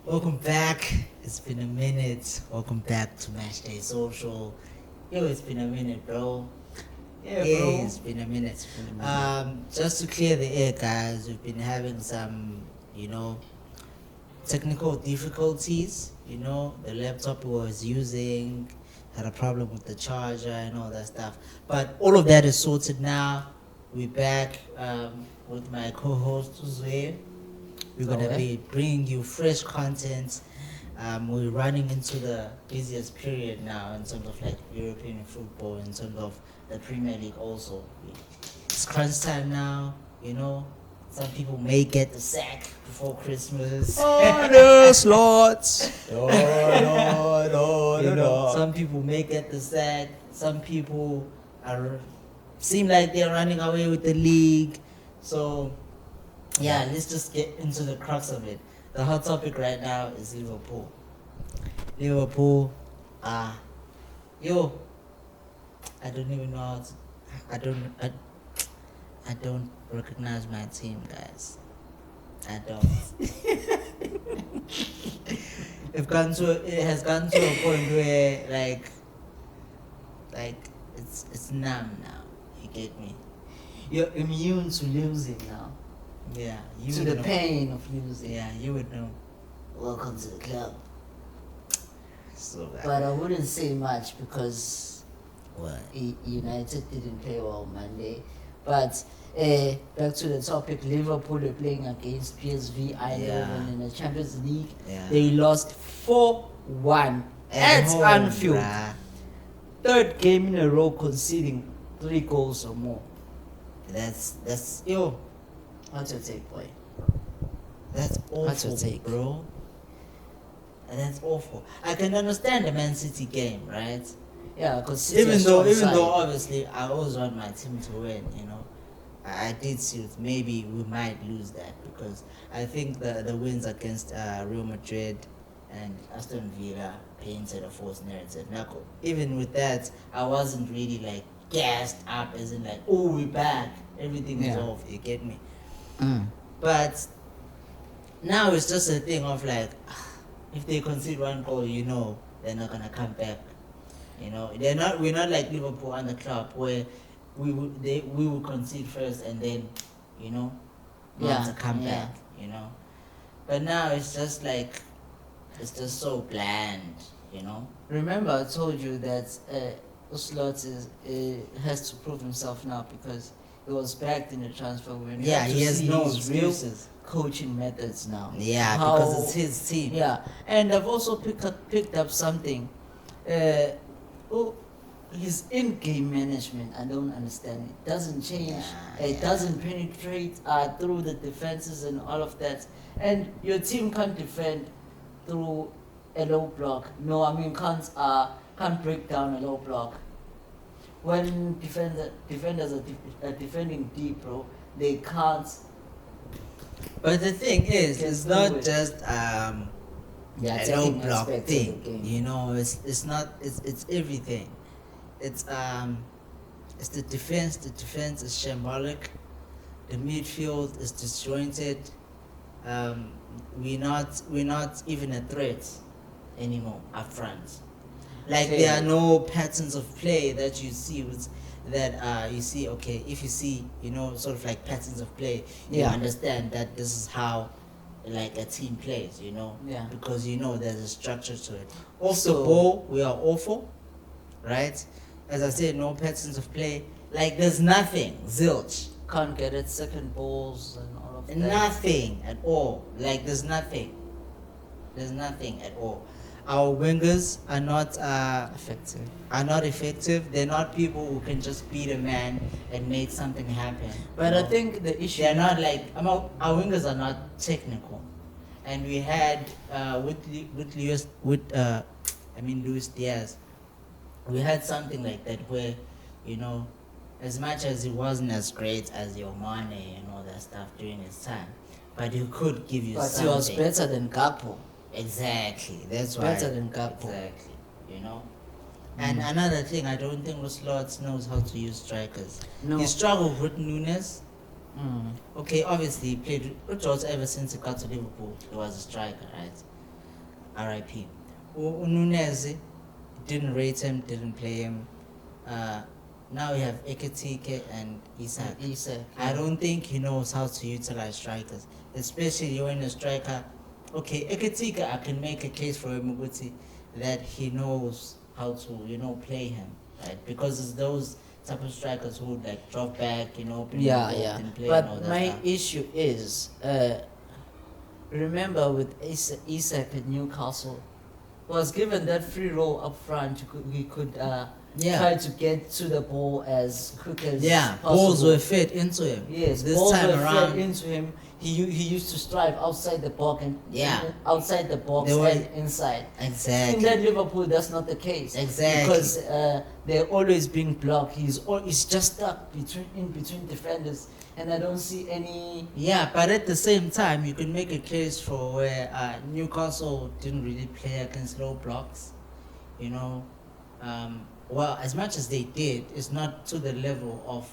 Welcome back. It's been a minute. Welcome back to Matchday Social. Yo, it's been a minute, bro. Yeah, Yeah, bro. it's been a minute. Just to clear the air, guys, we've been having some, technical difficulties. The laptop we was using had a problem with the charger and all that stuff. But all of that is sorted now. We're back with my co-host Uzwe. We're gonna be bringing you fresh content. We're running into the busiest period now in terms of like European football, in terms of the Premier League also. It's crunch time now, Some people may get the sack before Christmas. Oh, the slots. Some people may get the sack. Some people seem like they're running away with the league. So yeah, let's just get into the crux of it. The hot topic right now is Liverpool. Liverpool, I don't even know how to, I don't recognize my team, guys. I don't. It has gone to a point where like it's numb now. You get me? You're immune to losing now. Yeah, you to would the know. pain of losing. Yeah, you would know. Welcome to the club. So But I wouldn't say much because what? United didn't play well Monday. But back to the topic, Liverpool are playing against PSV Eindhoven in the Champions League. Yeah. They lost 4-1 at home, Anfield. bruh. Third game in a row conceding 3 goals or more. That's What's your take, boy? That's awful, What's your take? bro. That's awful. I can understand the Man City game, right? Yeah, because Even though obviously I always want my team to win, I did see it. Maybe we might lose that because I think the wins against Real Madrid and Aston Villa painted a false narrative. Now, even with that, I wasn't really like gassed up as in like, oh, we're back, everything is off. You get me? But now it's just a thing of like, if they concede 1 goal, they're not gonna come back. We're not like Liverpool and the club where we would concede first and then, not to come back. But now it's just like, it's just so bland. Remember, I told you that Ocelot has to prove himself now because he was backed in the transfer window. Yeah, he has no his real excuses. coaching methods now. Yeah, because it's his team. Yeah, and I've also picked up something. His in-game management, I don't understand. It doesn't change. It doesn't penetrate through the defenses and all of that. And your team can't defend through a low block. No, I mean can't break down a low block. When defenders are defending deep, bro, they can't. But the thing is, it's not just a low taking block aspects of thing. the game. It's not. It's everything. It's the defense. The defense is shambolic. The midfield is disjointed. We're not even a threat anymore up front. Like there are no patterns of play that you see okay, if you see, sort of like patterns of play, you understand that this is how like a team plays, because there's a structure to it. Off the ball, we are awful, right? As I said, no patterns of play. Like there's nothing, zilch. Can't get it, second balls and all of that. Nothing at all. Like there's nothing. There's nothing at all. Our wingers are not effective. They're not people who can just beat a man and make something happen. But I think the issue they're not like our wingers are not technical, and we had Luis Diaz. We had something like that where, as much as he wasn't as great as your Mane and all that stuff during his time, but he could give you something. But he was better than Gakpo. Exactly. That's why. Better than Gakpo. Exactly. And another thing, I don't think Roslot knows how to use strikers. No. He struggled with Nunes. Okay, obviously he played with George ever since he got to Liverpool. He was a striker, right? RIP. Nunez didn't rate him, didn't play him. Now we have Ekitike and Isak. I don't think he knows how to utilize strikers, especially when a striker. Okay, Ekitike, I can make a case for him that he knows how to play him, right? Because it's those type of strikers who like drop back, be involved in play and all But that my stuff. issue is, remember with Isak at Newcastle, was given that free roll up front. He could try to get to the ball as quick as possible. Balls were fed into him. Yes, this balls time were around, fed into him. He used to strive outside the box and outside the box They were- and inside. exactly. In that Liverpool, that's not the case. Exactly. Because they're always being blocked. He's just stuck in between defenders, and I don't see any. Yeah, but at the same time, you can make a case for where Newcastle didn't really play against low blocks. Well, as much as they did, it's not to the level of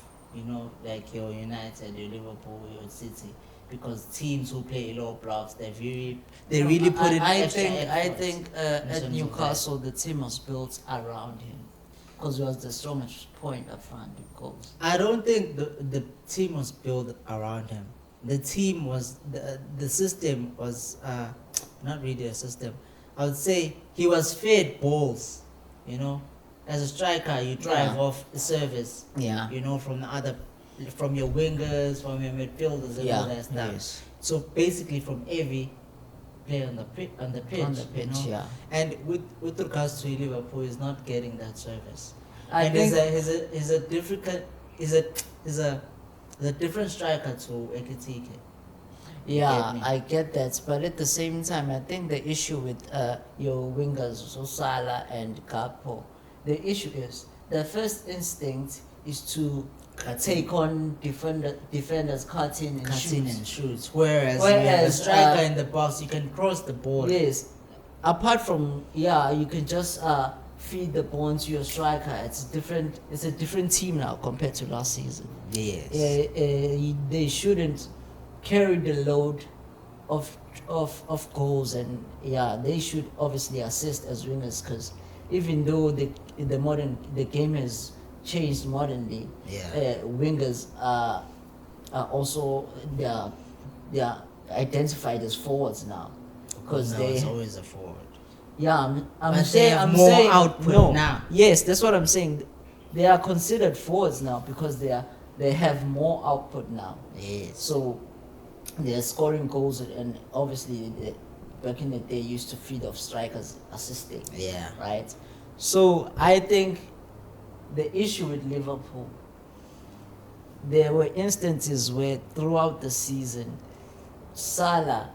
like your United, your Liverpool, your City, because teams who play low blocks, they really put in extra I effort think in at terms of Newcastle the team was built around him, because it was the strongest point up front with goals. I don't think the team was built around him. The team was the system was not really a system. I would say he was fed balls. As a striker, you drive off the service. Yeah. From your wingers, from your midfielders, and all that stuff. Yes. So basically, from every player on the pitch. And with regards to Liverpool, he's not getting that service. I and think he's a different striker to Ekitike. yeah, I get that, but at the same time, I think the issue with your wingers, so Salah and Gakpo, the issue is the first instinct is to take on defenders, cut in and shoot. Whereas you have a striker in the box, you can cross the ball. Yes, apart from you can just feed the ball into your striker. It's a different team now compared to last season. Yes. They shouldn't carry the load of goals, and they should obviously assist as wingers, because even though the game has changed modernly, wingers are also they are identified as forwards now, because it's always a forward. I'm But saying they have I'm more saying output no. now. Yes, that's what I'm saying. They are considered forwards now because they have more output now. Yes. So they're scoring goals, and obviously back in the day used to feed off strikers assisting. Yeah. Right. So I think the issue with Liverpool, there were instances where throughout the season, Salah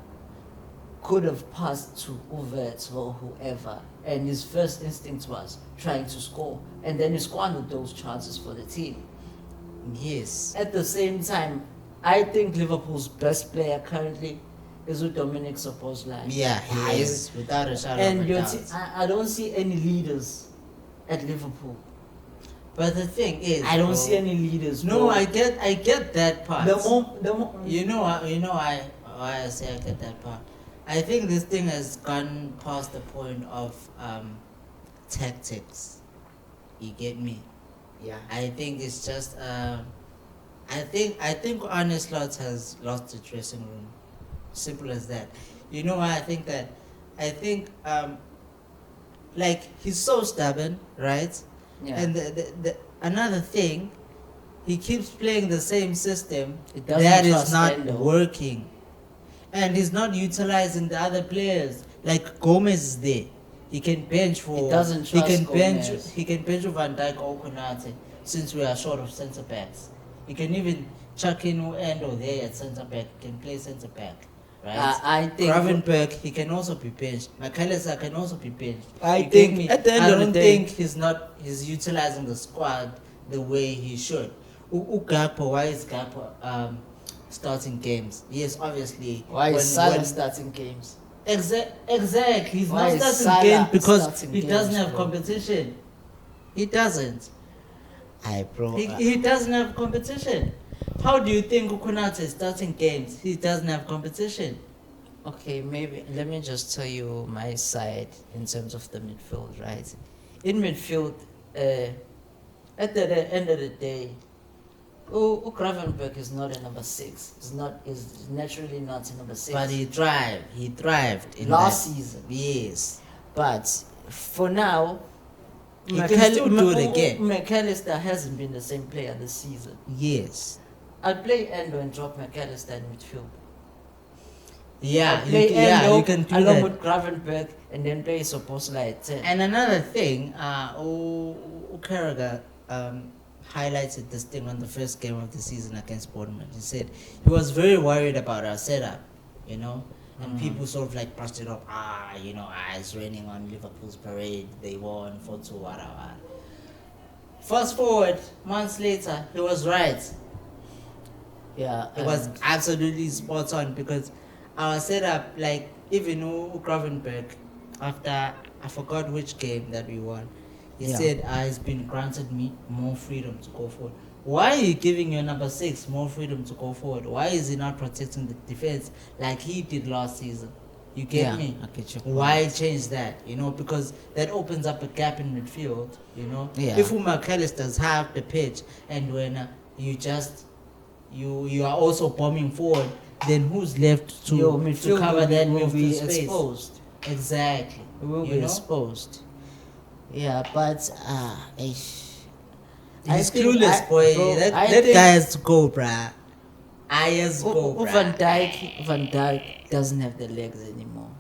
could have passed to Uvert or whoever, and his first instinct was trying to score, and then he squandered those chances for the team. Yes. At the same time, I think Liverpool's best player currently is with Dominic Szoboszlai. Yeah, he is, without a shadow of a doubt. I don't see any leaders at Liverpool. But the thing is, I don't see any leaders. No, bro. I get that part. The more why I say I get that part. I think this thing has gone past the point of tactics. You get me? yeah. I think it's just I think Arne Slot has lost the dressing room. Simple as that. You know why I think that? I think like he's so stubborn, right? Yeah. And the another thing, he keeps playing the same system It doesn't that is trust not Endo. working, and he's not utilizing the other players. Like Gomez is there, he can bench for. He doesn't trust He can bench. Gomez. He can bench Van Dijk or Konate, since we are short of centre backs. He can even chuck in Endo there at centre back. He can play centre back. Right? I think Gravenberg, he can also be benched. McAllister can also be benched. I You think get me? at the end I of the don't day- think he's utilizing the squad the way he should. Gakpo, why is Gakpo starting games? Yes, obviously. why is Salah starting games? Exactly. He's Why not is starting Salah games because starting he doesn't games, have bro? competition. He doesn't. Bro. He doesn't have competition. How do you think Konate is starting games? He doesn't have competition. Okay, maybe let me just tell you my side in terms of the midfield, right? In midfield, at the end of the day, Gravenberg is not a number six. Is naturally not a number six. But he thrived. He thrived in last that. season. Yes. But for now, He can still do it again. McAllister hasn't been the same player this season. Yes. I'd play Endo and drop McAllister in midfield. Yeah, I'd play Endo you can do along that. with Gravenberg and then play Soposla at 10. And another thing, Carragher highlighted this thing on the first game of the season against Bournemouth. He said he was very worried about our setup, you know, and people sort of like brushed it off. It's raining on Liverpool's parade. They won 4-2, whatever. Fast forward, months later, he was right. Yeah, It was absolutely spot on because our setup, like even Gravenberg, after I forgot which game that we won, he said he's been granted me more freedom to go forward. Why are you giving your number 6 more freedom to go forward? Why is he not protecting the defense like he did last season? You get me? I get your Why change that? Because that opens up a gap in midfield. Yeah. If McAllister's half the pitch and when you are also bombing forward, then who's left to cover that will midfield be space? exposed. Exactly. It will be exposed. Yeah, but He's think clueless, boy. bro, that I that think- guy has to go, bruh. I has to go, bruh. Van Dijk doesn't have the legs anymore.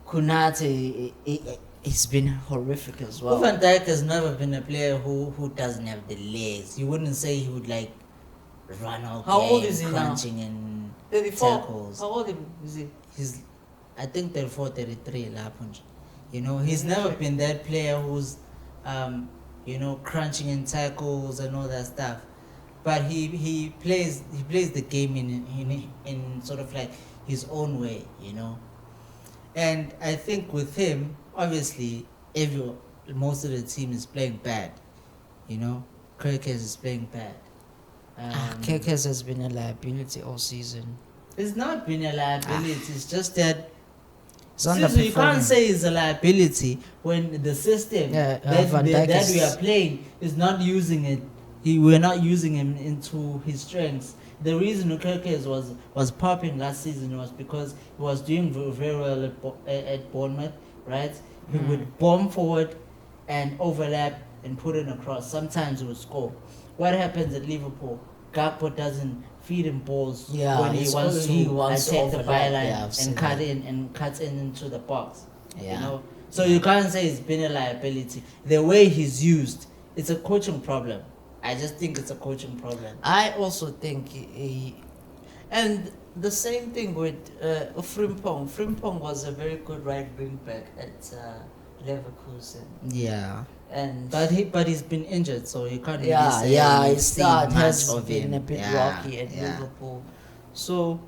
Kunate, he's been horrific as well. Van Dijk has never been a player who doesn't have the legs. You wouldn't say he would like run out How there old is he now? crunching and 34. tackles. How old is he? He's, I think 34, 33 lapons. He's never been that player who's, crunching in tackles and all that stuff. But he plays the game in sort of like his own way, And I think with him, obviously, most of the team is playing bad, Kirkes is playing bad. Kirkes has been a liability all season. It's not been a liability. It's just that It's you can't say it's a liability when the system Yeah, that Van Dijk that is- we are playing is not using it. We're not using him into his strengths. The reason Kirkes was popping last season was because he was doing very well at Bournemouth, right? He would bomb forward and overlap and put it across. Sometimes he would score. What happens at Liverpool? Gakpo doesn't feed him balls when he wants to attack the byline and cut in into the box. Yeah. So you can't say it's been a liability. The way he's used, it's a coaching problem. I just think it's a coaching problem. I also think and the same thing with Frimpong. Frimpong was a very good right wing back at Leverkusen. Yeah. And But he's been injured, so you can't really say his start much has of been him. a bit Yeah, rocky at yeah. Liverpool. So,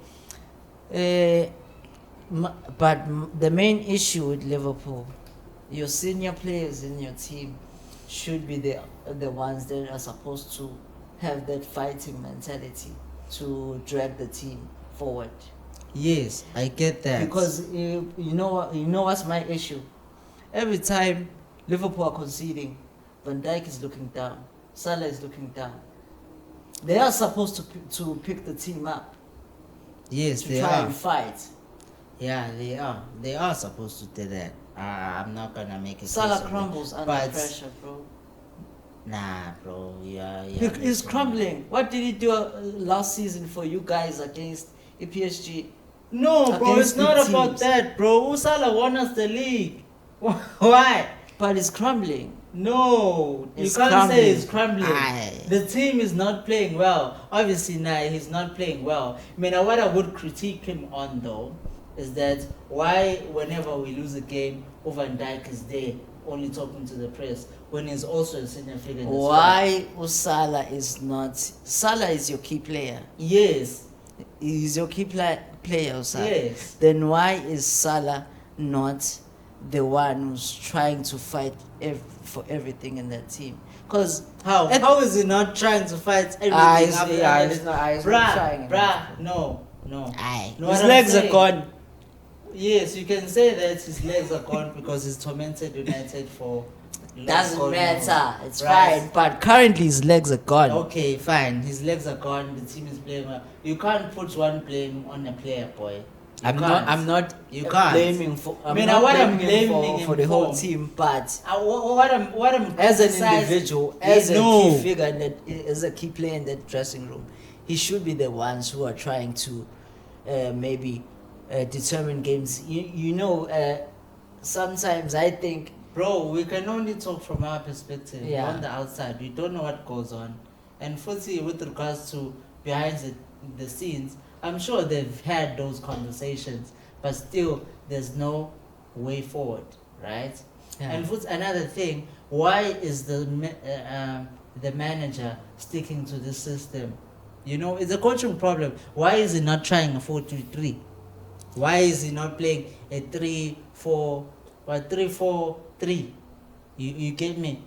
but the main issue with Liverpool, your senior players in your team should be the ones that are supposed to have that fighting mentality to drag the team forward. Yes, I get that. Because you know what's my issue? Every time Liverpool are conceding, Van Dijk is looking down, Salah is looking down. They are supposed to pick the team up, yes, to they try are. and fight. Yeah, they are. They are supposed to do that. I'm not gonna make it. Salah crumbles under pressure, bro. Nah, bro. Yeah. He's crumbling. What did he do last season for you guys against PSG? No, bro. Against It's not big about teams. that, bro. Salah won us the league. Why? But he's crumbling. No, It's you can't crumbling. say it's crumbling. Aye. The team is not playing well. Obviously, now he's not playing well. I mean, what I would critique him on though is that why, whenever we lose a game, Van Dijk is there only talking to the press when he's also a senior figure. in the squad. Why Salah is not? Salah is your key player. Yes, He's your key player, Salah. yes. Then why is Salah not the one who's trying to fight for everything in that team? Because How is he not trying to fight everything after that? he's not trying. Bruh, no. Aye. No, His what I'm legs are saying- gone. Yes, you can say that his legs are gone because he's tormented United for. Doesn't matter. It's Right. fine. But currently his legs are gone. Okay, fine. His legs are gone. The team is playing well. You can't put one blame on a player, boy. You I'm not You can't. blaming for. I mean, what I'm blaming for, him for the whole for- team, but What I'm as an criticizing- individual, Yeah, as a no. key figure, as a key player in that dressing room, he should be the ones who are trying to maybe determine games. You know, sometimes I think. Bro, we can only talk from our perspective. Yeah. We're on the outside. We don't know what goes on. And firstly, with regards to behind the scenes, I'm sure they've had those conversations, but still, there's no way forward, right? Yeah. And what's another thing? Why is the manager sticking to this system? You know, it's a coaching problem. Why is he not trying a 4-2-3? Why is he not playing a 3-4-3? You get me?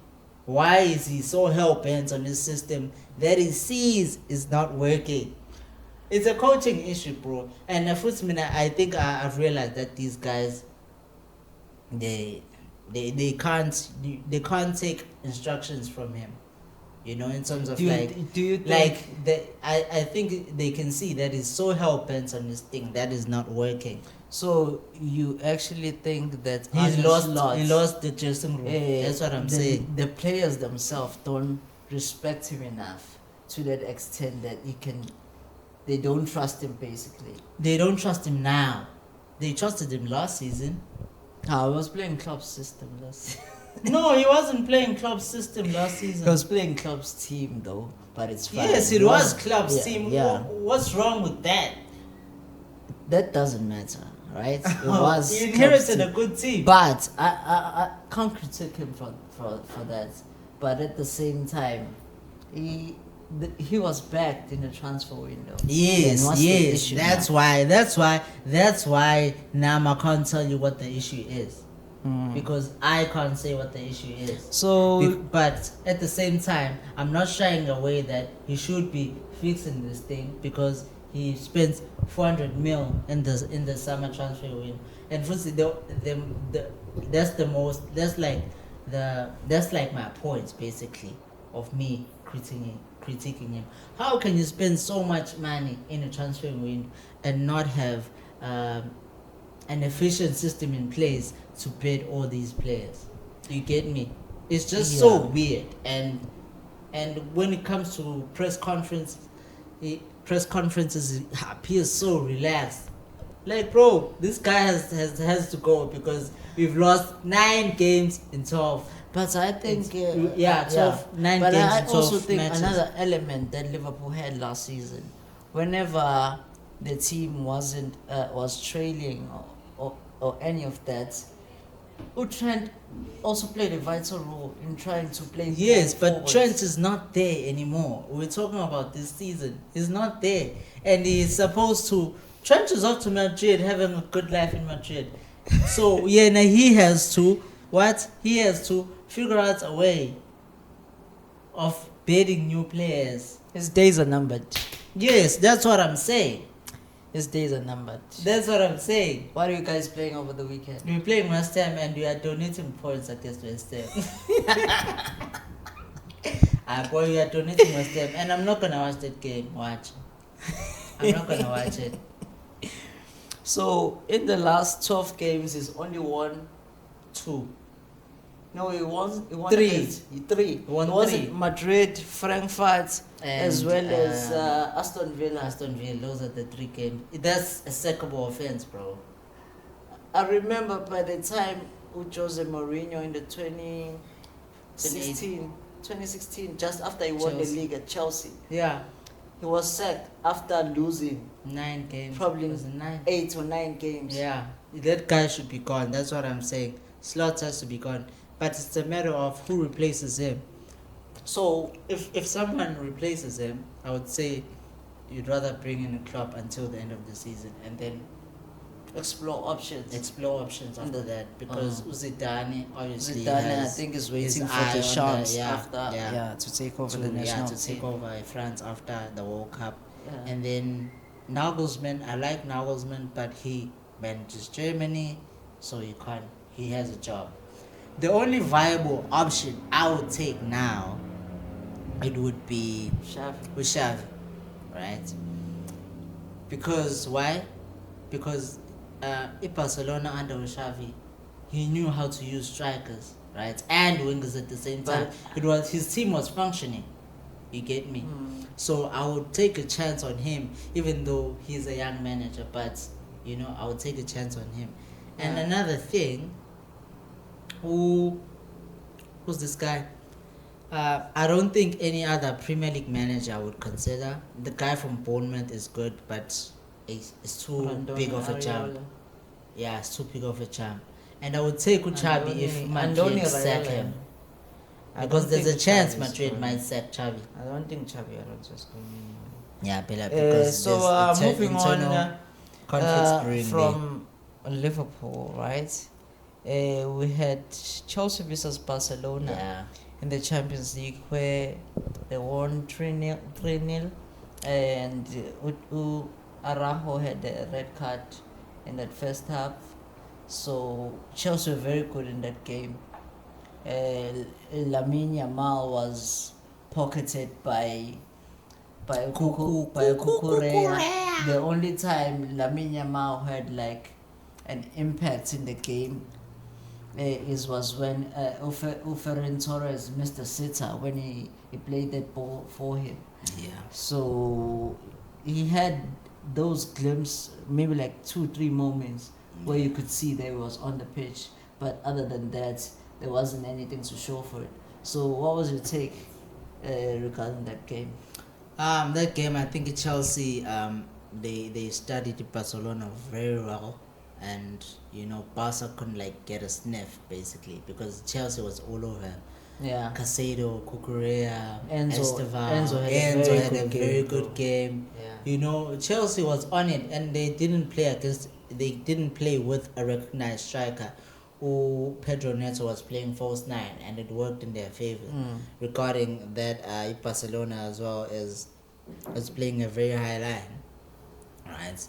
Why is he so hell-bent on this system that he sees is not working? It's a coaching issue, bro. And I think I've realized that these guys, they can't take instructions from him. You know, in terms of Do you think, I think they can see that he's so hell-bent on this thing that is not working. so? You actually think that He Arne lost the dressing room. That's what I'm saying. The players themselves don't respect him enough to that extent that they don't trust him basically. They don't trust him now. They trusted him last season. I was playing club system last season. No, he wasn't playing club system last season. He was playing club's team though, but it's fine. Yes, it was club's yeah, team. Yeah. What's wrong with that? That doesn't matter, right? It was He club's inherited team. a good team. But I can't critique him for that. But at the same time, he was backed in the transfer window. Yes, And what's the yes. issue That's why now I can't tell you what the issue is. now? Because I can't say what the issue is. So But at the same time, I'm not shying away that he should be fixing this thing because he spent 400 mil in the summer transfer window. And firstly, that's like my point basically of me critiquing him. How can you spend so much money in a transfer window and not have an efficient system in place to bid all these players? You get me? It's just so Yeah. weird. And when it comes to press conferences, he appears so relaxed. Like, bro, this guy has to go because we've lost 9 games in 12. But I think, It's- 12, 9 but games I in 12 also think matches. another element that Liverpool had last season, whenever the team was trailing or any of that, Trent also played a vital role in trying to play. Yes, but forwards. Trent is not there anymore. We're talking about this season. He's not there. And he's supposed to... Trent is off to Madrid, having a good life in Madrid. So, yeah, now he has to... What? He has to figure out a way of bidding new players. His days are numbered. Yes, that's what I'm saying. His days are numbered. That's what I'm saying. What are you guys playing over the weekend? We're playing West Ham and we are donating points against West Ham. Boy, we are donating West Ham. And I'm not going to watch that game. Watch. I'm not going to watch it. So, in the last 12 games, he's only won 2. No, he won 3. against- 3. He won It was 3. Madrid, Frankfurt, as And, well as Aston Villa. Aston Villa, those are the 3 games. That's a sackable offense, bro. I remember by the time with Jose Mourinho in the 2016, just after he won the Chelsea. league at Chelsea, Yeah. he was sacked after losing 9 games. Probably Was it 9? 8 or 9 games. Yeah. That guy should be gone. That's what I'm saying. Slots has to be gone. But it's a matter of who replaces him. So if someone replaces him, I would say you'd rather bring in a club until the end of the season and then Explore options. explore options after that because Zidane obviously Zidane, I has think, is his waiting for eye the on chance yeah, after yeah, to take over to, the national to take team. over France after the World Cup. Yeah. And then Nagelsmann, I like Nagelsmann, but he manages Germany, so he has a job. The only viable option I would take now, it would be with Xavi, right? Because why? Because in Barcelona under Xavi, he knew how to use strikers, right, and wingers at the same time. His team was functioning. You get me? So I would take a chance on him, even though he's a young manager. But I would take a chance on him. And another thing, who's this guy? I don't think any other Premier League manager I would consider. The guy from Bournemouth is good, but it's too big of a jump. Yeah, it's too big of a jump. And I would take Xavi if Madrid sack him. Because there's a chance Madrid might sack Xavi. I don't think Xavi Alonso is going anywhere. Yeah, because moving on conflicts from Liverpool, right? We had Chelsea versus Barcelona in the Champions League, where they won 3-0, and Araujo had a red card in that first half. So Chelsea were very good in that game. Lamine Yamal was pocketed by Cucurella. The only time Lamine Yamal had like an impact in the game was when Ferran Torres missed a sitter when he played that ball for him. Yeah. So he had those glimpses, maybe like 2-3 moments where you could see that he was on the pitch, but other than that, there wasn't anything to show for it. So what was your take regarding that game? That game, I think Chelsea, they studied Barcelona very well, and Barca couldn't get a sniff basically because Chelsea was all over him. Yeah. Casado, Cucurella, Esteval. Enzo had a very good game. Yeah. Chelsea was on it, and they didn't play with a recognized striker. Who Pedro Neto was playing false 9, and it worked in their favor. Regarding that, Barcelona as well is playing a very high line, right?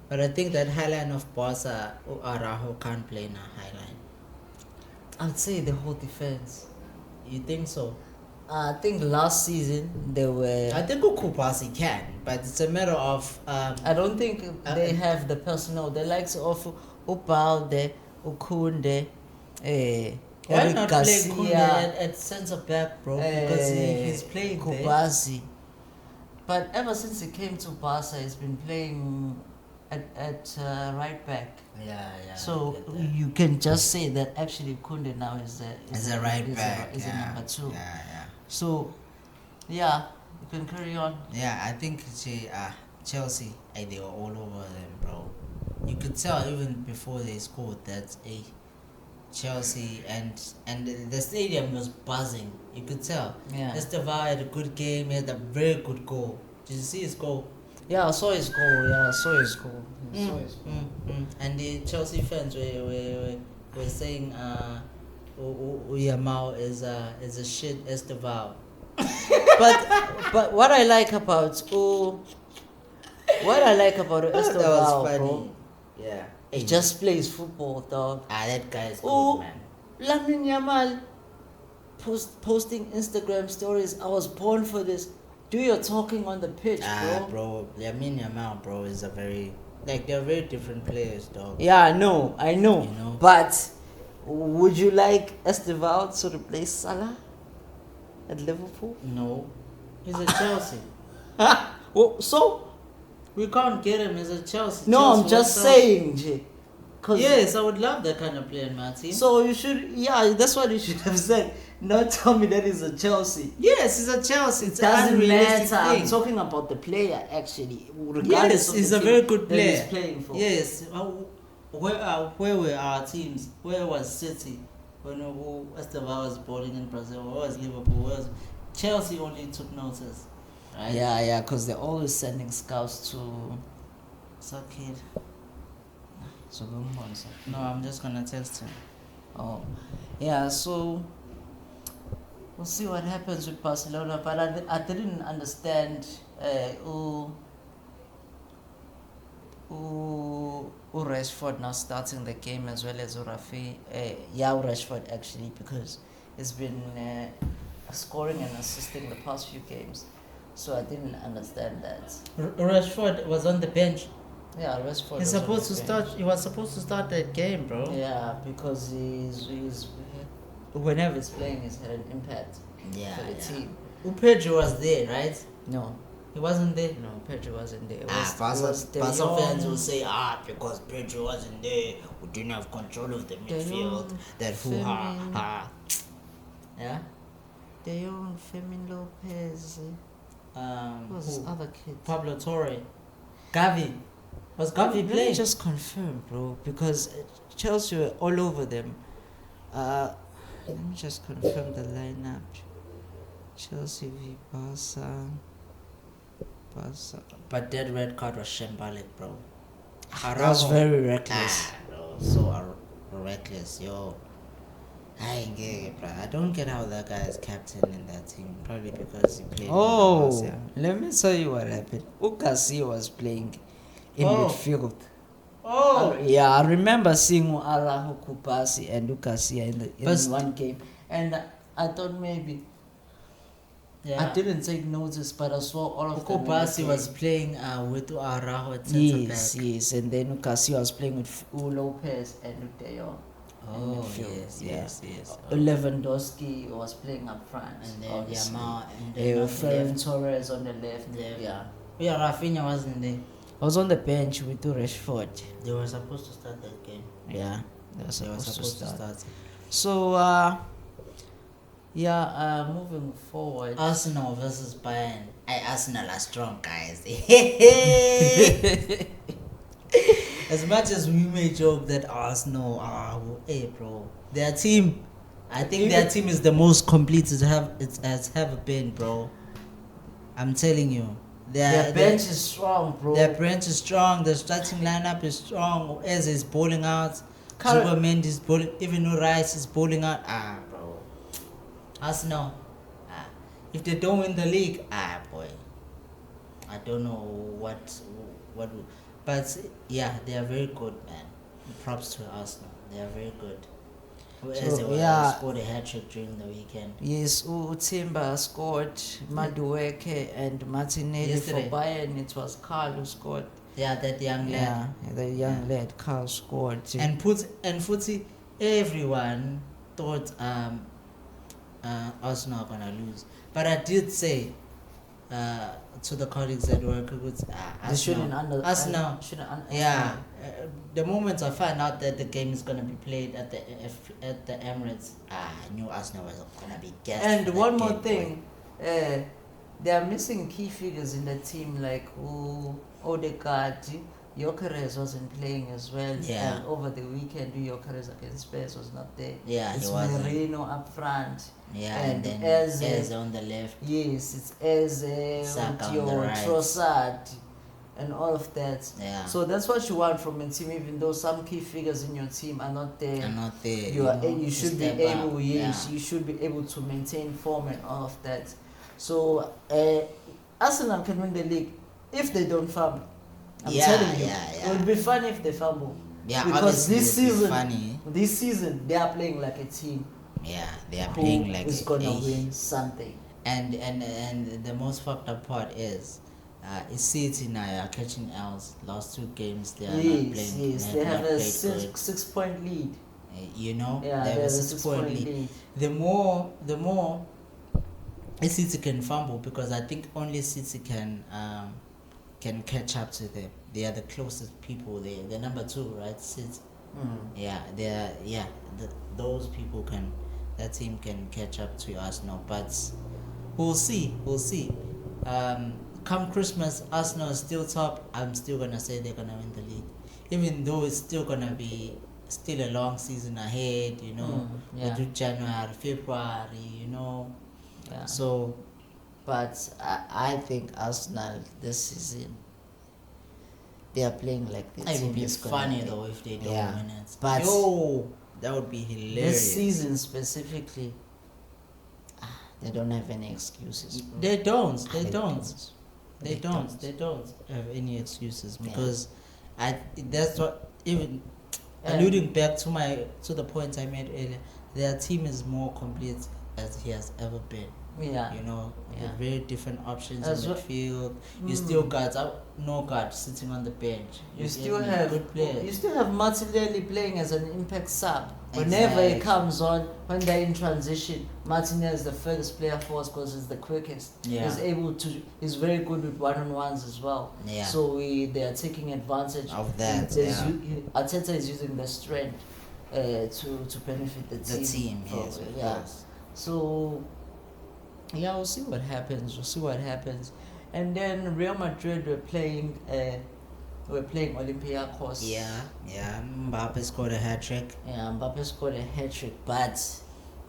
But I think that high line of Barca, Araujo can't play in a high line. I'd say the whole defense. You think so? I think last season they were. I think Kupasi can, but it's a matter of. I don't think they have the personnel. The likes of Upalde, Ukunde, Why Eric not Garcia, play Kunde at centre back, bro? Because he's playing Kupasi. But ever since he came to Barca, he's been playing at right back. Yeah. So you can just say that actually Kunde now is a right back. Is a number 2. Yeah. So, yeah, you can carry on. Yeah, I think Chelsea, they were all over them, bro. You could tell even before they scored that Chelsea and the stadium was buzzing. You could tell. Yeah. Esteval had a good game. He had a very good goal. Did you see his goal? Yeah, I saw his goal. And the Chelsea fans were saying Yamal is a shit Esteval. but what I like about Esteval, bro, yeah, he just plays football, dog. That guy is good, man. Lamine Yamal posting Instagram stories. I was born for this. Do your talking on the pitch, bro. Lamine Yamal, bro, is a very they're very different players, dog. Yeah, I know. But would you like Esteval to replace Salah at Liverpool? No, he's a Chelsea. Well, so we can't get him as a Chelsea. No, Chelsea I'm just saying, Jay. Yes, I would love that kind of player in my team. So you should, that's what you should have said. Not tell me that he's a Chelsea. Yes, he's a Chelsea. It doesn't matter. I'm talking about the player, actually. Yes, he's a very good player. He's playing for. Yes. Where were our teams? Where was City when Esteval was bowling in Brazil? Where was Liverpool? Chelsea only took notice. Right? Yeah, because they're always sending scouts to. So kid. So no, I'm just gonna text him. Oh, yeah. So we'll see what happens with Barcelona. But I didn't understand Rashford now starting the game as well as Rafi. Rashford actually, because he's been scoring and assisting the past few games. So I didn't understand that. Rashford was on the bench. Yeah, Rashford. He's supposed to start. He was supposed to start that game, bro. Yeah, because he's whenever he's playing, he's had an impact for the team. Pedro was there, right? No, he wasn't there. No, Pedro wasn't there. Barca fans will say, because Pedro wasn't there, we didn't have control of the midfield. That hoo-ha. Yeah? De Jong, Fermin Lopez. Who's this other kid? Pablo Torre. Gavi. Was Gavi playing? Let me just confirm, bro, because Chelsea were all over them. Let me just confirm the lineup. Chelsea v Barca. But that red card was shambolic, bro. That was very reckless. Bro, so reckless, yo. I ain't get it, bro. I don't get how that guy is captain in that team. Probably because he played. Let me tell you what happened. Ukasi was playing in midfield. I remember seeing Araho, Kupasi, and Ukasi in one game, and I thought maybe. Yeah. I didn't take notice, but I saw all of them. Kupasi was playing with Araho at center back. Yes, and then Ukasi was playing with Lopez and with De Jong. Yes. Lewandowski was playing up front. And then Yamal and Ferran Torres on the left. Rafinha wasn't there. I was on the bench with Rashford. They were supposed to start that game. Yeah, they were supposed to start. So, moving forward. Arsenal versus Bayern. Arsenal are strong, guys. As much as we may joke that Arsenal bro, their team, I think their team is the most complete it has ever been, bro. I'm telling you. Their bench is strong, bro. Their bench is strong. The starting lineup is strong. Eze is bowling out. Zuba is bowling. Even though Rice is bowling out. Bro. Arsenal. If they don't win the league, boy. I don't know what. But yeah, they are very good, man. Props to Arsenal. They are very good. Scored a hat-trick during the weekend. Yes, Timber scored, Madueke and Martinelli. Yesterday. For Bayern, it was Carl who scored. Yeah, that young lad. Yeah, the young lad, Carl scored. And Footy, everyone thought Arsenal are gonna lose. But I did say to the colleagues that work with Arsenal. The moment I found out that the game is gonna be played at the Emirates, I knew Arsenal was gonna be gassed. And one more thing, they are missing key figures in the team like Odegaard. Gyökeres wasn't playing as well. Yeah. And over the weekend, Gyökeres against Spurs was not there. Yeah, it's he wasn't. Merino up front. Yeah, and then Eze on the left. Yes, it's Eze, Saka with on the right. Trossard, and all of that. Yeah. So that's what you want from a team, even though some key figures in your team are not there. You should be able. Yes, you should be able to maintain form and all of that. So Arsenal can win the league if they don't fumble. I'm telling you, it would be fun if they fumble. Yeah, because this be season they are playing like a team. Yeah, they are playing like is gonna win something. And the most fucked up part is City now are catching L's. Last 2 games they are not playing. Yes, they have a 6-point lead. They have a 6-point lead. The more City can fumble, because I think only City can catch up to them. They are the closest people. They're number 2, right? City. Those people can. That team can catch up to Arsenal, but we'll see. Come Christmas, Arsenal is still top. I'm still gonna say they're gonna win the league, even though it's still gonna be a long season ahead. They do January, February. Yeah. So, but I think Arsenal this season they are playing like this. It would be funny though if they don't win it. But that would be hilarious. This season specifically, they don't have any excuses. Bro. They don't have any excuses, because That's what even And- alluding back to the point I made earlier. Their team is more complete as he has ever been. Yeah. You know, Yeah. the very different options As in well- midfield. You Mm. still got no guard sitting on the bench. You still get me? have good players. you still have Martinelli playing as an impact sub. Whenever Exactly. he comes on, when they're in transition, Martinelli is the furthest player forward because he's the quickest. Yeah. He's very good with one-on-ones as well. Yeah. So they are taking advantage Of that, There's yeah. Arteta is using the strength to benefit the The team. team, yes, of yeah. course. So yeah, we'll see what happens. And then Real Madrid were playing Olympiacos. Yeah. Mbappe scored a hat trick. Yeah, Mbappe scored a hat trick, but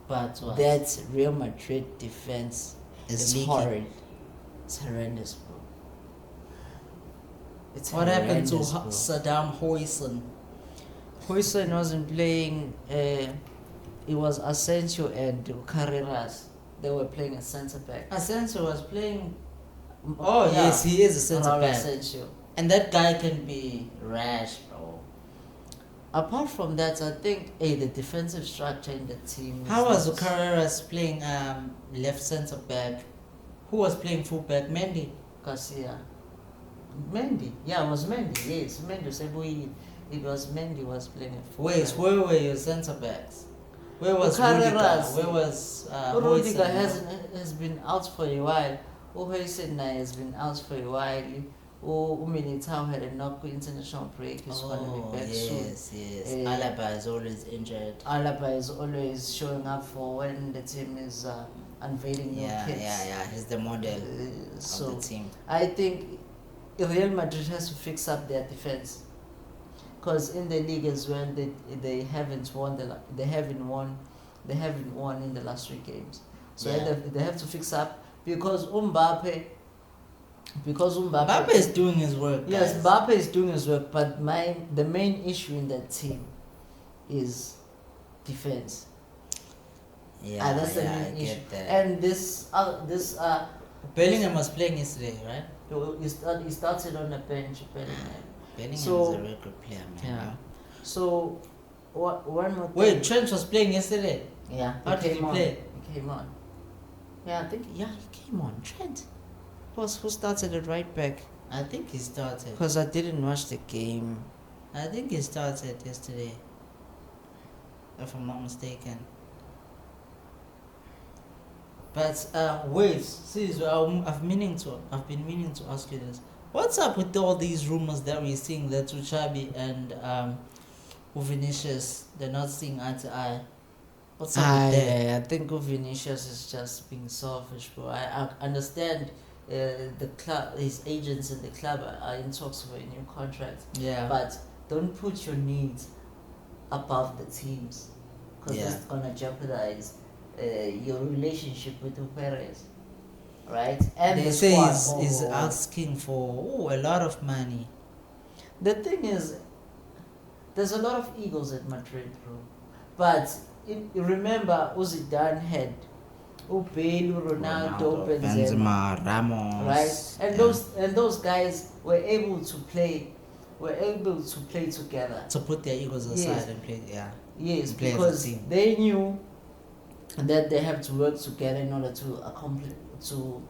What? that Real Madrid defense It's is leaky. horrid. It's horrendous, bro. It's What happened to horrendous, bro. Saddam Hussein? Hussein wasn't playing. It was Asensio and Carreras. They were playing a centre back. Asensio was playing. Oh yes, he is a centre Raul back, Asensio. and that guy can be rash, bro. Apart from that, I think the defensive structure in the team. How was not- Carreras playing left centre back? Who was playing full back? Mendy. Garcia? Mendy. Yeah, it was Mendy. Yes, Mendy. It was Mendy was playing a full Wait, back. where were your centre backs? Where was Carreras. Rudiger? Where was Rudiger Hojsson? has been out for a while. Hojsson has been out for a while. Militao had a knock international break. He's going to be back soon. yes. Eh, Alaba is always injured. Alaba is always showing up for when the team is unveiling new kits. He's the model So of the team. I think Real Madrid has to fix up their defense, because in the league as well they haven't won in the last 3 games. So Yeah. they have to fix up because Mbappe. Mbappe is doing his work. Yes, guys. Mbappe is doing his work, but the main issue in that team is defense. Yeah, That's the I main issue. get that. And Bellingham was playing yesterday, right? he started on the bench. Bellingham. Bellingham So- is a very good player, man. Yeah. So, one more thing. Wait, Trent was playing yesterday. Yeah. How did he play? He came on. Yeah, I think he came on. Trent. Who started at right back? I think he started. Because I didn't watch the game. I think he started yesterday, if I'm not mistaken. But wait, seriously, I've been meaning to ask you this. What's up with all these rumors that we're seeing that Uchabi and Vinicius, they're not seeing eye to eye? What's up with that? I think Vinicius is just being selfish, bro. I understand the club, his agents in the club are in talks for a new contract. Yeah. But don't put your needs above the teams, because Yeah. that's gonna jeopardize your relationship with Perez, right? And They the say squad he's overall. asking for a lot of money. The thing is, there's a lot of egos at Madrid, bro. But remember, Zidane had Bale, Ronaldo, Benzema, Ramos. right? And those guys were able to play together. to put their egos aside Yes. and play. Yeah. Yes, Play as a because team. they knew that they have to work together in order to accomplish to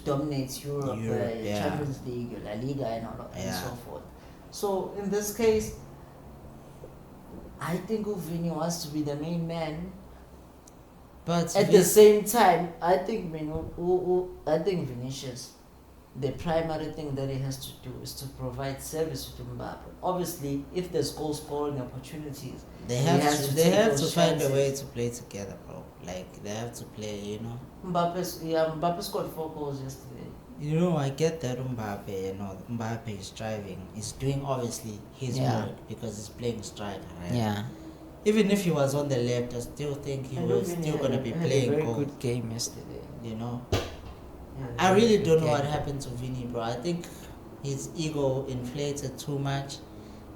dominate Europe, yeah. Champions League, La Liga, and Yeah. so forth. So in this case, I think Vini wants to be the main man. But At the same time, I think Vinicius, the primary thing that he has to do is to provide service to Mbappe. Obviously, if there's goal scoring opportunities, they he have has to take find those a way chances. to play together, bro. Like they have to play, Mbappe scored 4 goals yesterday. I get that Mbappe is driving. He's doing obviously his Yeah. work because he's playing striker, right? Yeah. Even if he was on the left, I still think he was still gonna be playing a very goal. good game yesterday. I really don't know what happened to Vini, bro. I think his ego inflated too much,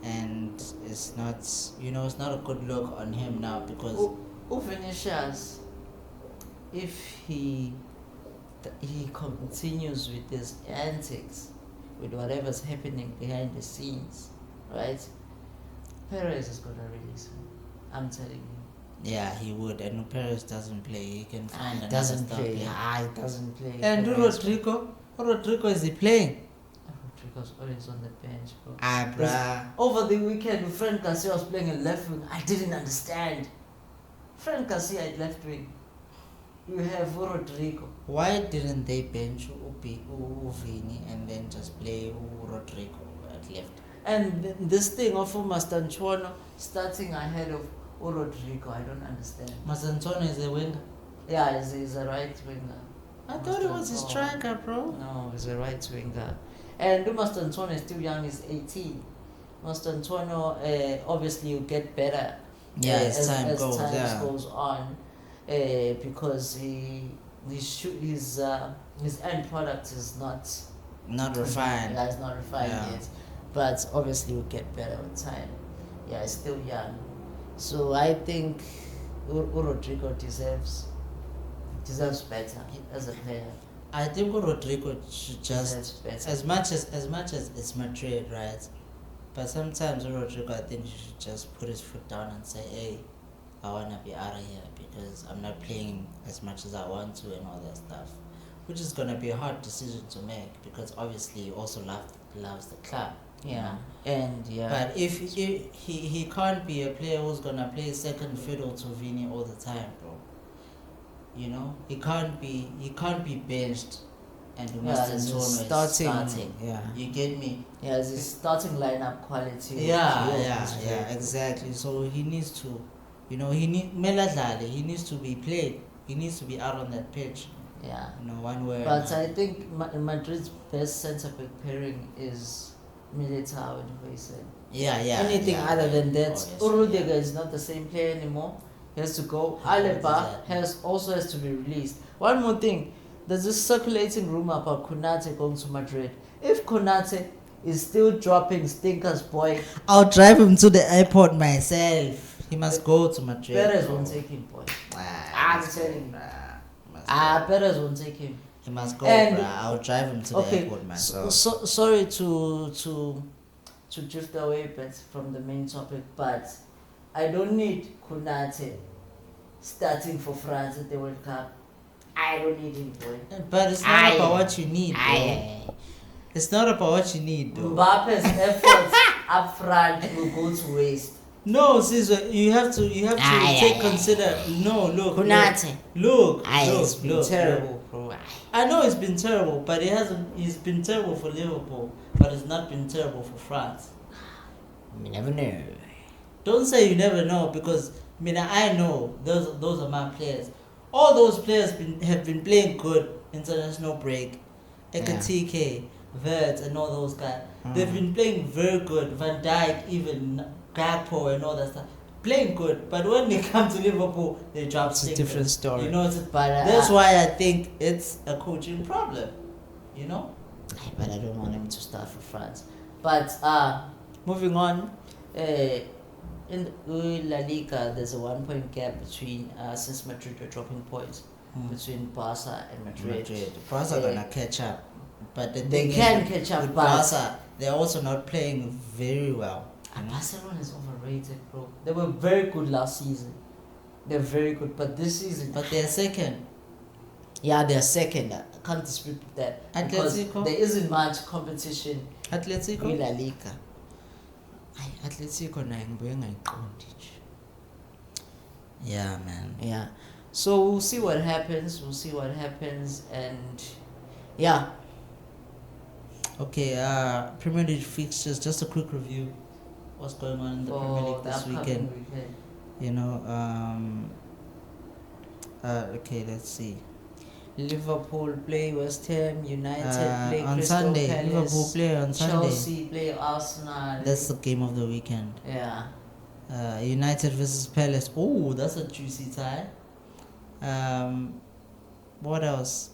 and it's not a good look on him now because Vinicius, if he continues with his antics, with whatever's happening behind the scenes, right? Perez is gonna release him. I'm telling you. Yeah, he would. And Perez doesn't play. He can find He another doesn't star play. player. He doesn't play. And Perez. Rodrigo is he playing? Rodrigo's always on the bench, bro. Bruh. Over the weekend, when Fran Garcia was playing a left wing, I didn't understand. Fran Garcia at left wing. You have Rodrigo. Why didn't they bench Vini and then just play Rodrigo at left? And this thing of Mastantuono starting ahead of Rodrigo, I don't understand. Mastantuono is a winger. Yeah, he's a right winger. I thought it was a striker, bro. No, he's a right winger. And Mastantuono is still young, he's 18. Mastantuono obviously will get better as time goes on because his end product is not refined. Yeah, it's not refined yet. But obviously will get better with time. Yeah, he's still young. So I think Rodrigo deserves better as a player. I think Rodrigo should just as much as it's Madrid, right? But sometimes Rodrigo, I think he should just put his foot down and say, "Hey, I wanna be out of here because I'm not playing as much as I want to and all that stuff," which is gonna be a hard decision to make because obviously he also loves the club. Yeah, and But if he can't be a player who's gonna play second fiddle to Vini all the time, bro. You know, he can't be benched, and he must starting. Yeah, you get me. Yeah, his starting lineup quality. Yeah, exactly. So he needs to, he needs to be played. He needs to be out on that pitch. Yeah, one way. But I think Madrid's best centre back pairing is Militao and Huijsen. Anything other than that, Rudiger is not the same player anymore. He has to go. Alaba also has to be released. One more thing, there's this circulating rumor about Konate going to Madrid. If Konate is still dropping stinkers, boy, I'll drive him to the airport myself. He must go to Madrid. Perez won't take him, boy. I'm telling you. Perez won't take him. He must go, I'll drive him to the airport myself. Sorry to drift away a bit from the main topic, but I don't need Konate starting for France at the World Cup. I don't need him, boy. But it's not about what you need, bro. It's not about what you need, though. Mbappe's efforts up front will go to waste. No, Caesar, you have to consider. No, look, Konate. Look, it's been terrible, bro. I know it's been terrible, but it's been terrible for Liverpool, but it's not been terrible for France. You never know. Don't say you never know, because I know those are my players. All those players have been playing good international break. Ekatike, Vert, and all those guys. They've been playing very good. Van Dijk, even Gakpo, and all that stuff. Playing good, but when they come to Liverpool, they drop stinkers. It's a different story. That's why I think it's a coaching problem. But I don't want him to start for France. But moving on, in La Liga, there's a 1 point gap between since Madrid are dropping points between Barça and Madrid. Barça are gonna catch up, but they can catch up. But Barça, they're also not playing very well. Barcelona is overrated, bro. They were very good last season. They're very good, but this season. But they're second. Yeah, they're second. I can't dispute that. Atletico. There isn't much competition. Atletico. In La Liga. Atletico Yeah, man. Yeah. So we'll see what happens. And yeah. Okay, Premier League fixtures, just a quick review. What's going on in the Premier League this weekend? Okay, let's see. Liverpool play West Ham, United play on Crystal Sunday. Palace, Liverpool play on Sunday. Chelsea play Arsenal. That's the game of the weekend. Yeah. United versus Palace. Oh, that's a juicy tie. What else?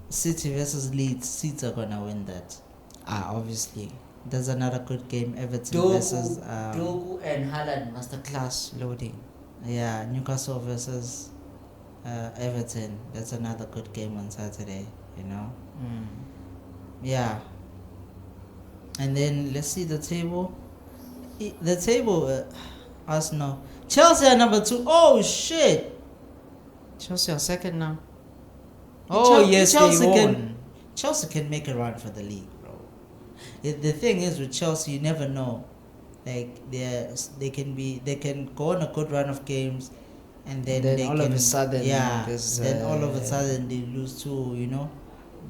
City versus Leeds. City are gonna win that. Obviously. There's another good game. Everton versus Dogu and Haaland masterclass loading. Yeah, Newcastle versus Everton. That's another good game on Saturday. Yeah. And then let's see the table. The table, Arsenal, Chelsea are number 2. Oh shit! Chelsea are second now. Chelsea they can won. Chelsea can make a run for the league, bro. The thing is with Chelsea, you never know. Like they can go on a good run of games, and then they all can, of a sudden, then all of a sudden they lose too. You know.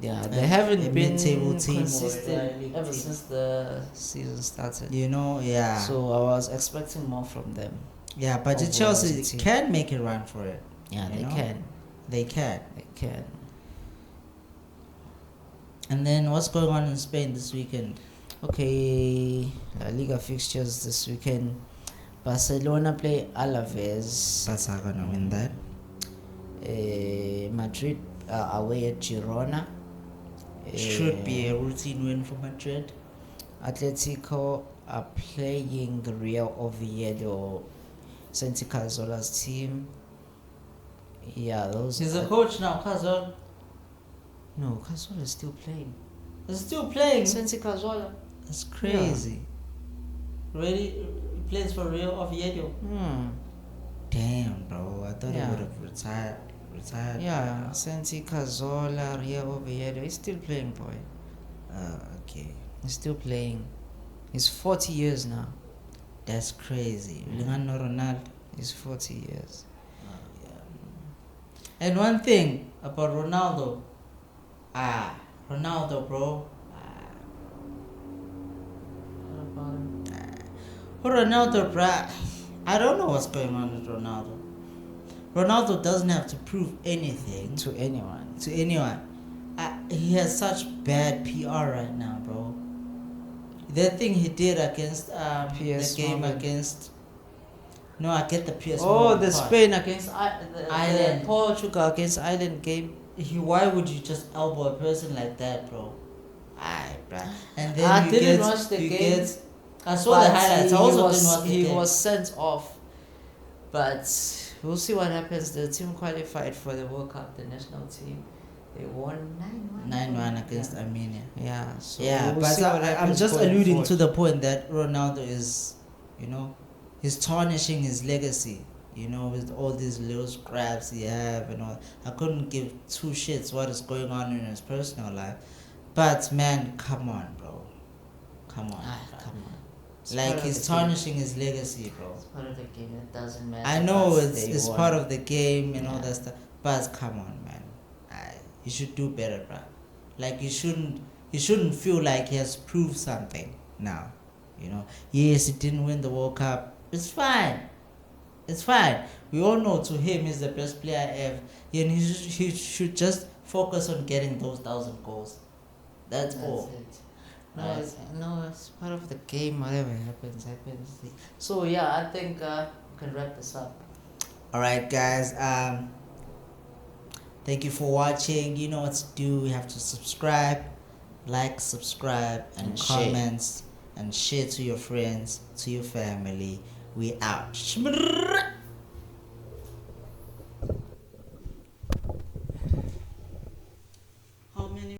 Yeah, they haven't a been mid-table team or consistent a ever team. since the season started. You know, yeah. So I was expecting more from them. Yeah, but the overall as a Chelsea team. can make a run for it. Yeah, you they know? can. They can. They can. And then what's going on in Spain this weekend? Okay, La Liga fixtures this weekend. Barcelona play Alaves. Barca are gonna win that. Madrid away at Girona. Should be a routine win for Madrid. Atletico are playing Real Oviedo, Santi Cazorla's team. Yeah, those. He's a coach now, Cazorla. No, Cazorla is still playing. He's still playing. Santi Cazorla. That's crazy. Really, he plays for Real Oviedo. Damn, bro. I thought he would have retired. Yeah, Santi Cazorla, Real Oviedo. He's still playing, boy. Okay. He's still playing. He's 40 years now. That's crazy. Ronaldo. He's 40 years. Yeah. And one thing about Ronaldo. Ronaldo, bro. Ronaldo, bruh. I don't know what's going on with Ronaldo. Ronaldo doesn't have to prove anything To anyone. He has such bad PR right now, bro. That thing he did against the game against. No, I get the PS. Oh, the part. Spain against Ireland. The Portugal against Ireland game. Why would you just elbow a person like that, bro? Aye, bruh. And then I didn't watch the game. I saw the highlights. I also didn't watch the game. He was sent off. But we'll see what happens. The team qualified for the World Cup, the national team. They won 9-1. 9-1 against Armenia. Yeah. So Yeah, we'll but see what I'm happens just going alluding forward. to the point that Ronaldo is, he's tarnishing his legacy. With all these little scraps he have and all. I couldn't give two shits what is going on in his personal life. But man, come on, bro. Come on. Come on. Like he's tarnishing his legacy, bro. It's part of the game. It doesn't matter. I know Once it's they part won. of the game and all that stuff. But come on, man. You should do better, bro. Like he shouldn't feel like he has proved something now. Yes, he didn't win the World Cup. It's fine. It's fine. We all know to him he's the best player ever. And he should just focus on getting those 1,000 goals. That's all. It. No, it's part of the game. Whatever happens. So yeah, I think we can wrap this up. All right, guys. Thank you for watching. You know what to do. You have to subscribe, subscribe, and comments, and share to your friends, to your family. We out.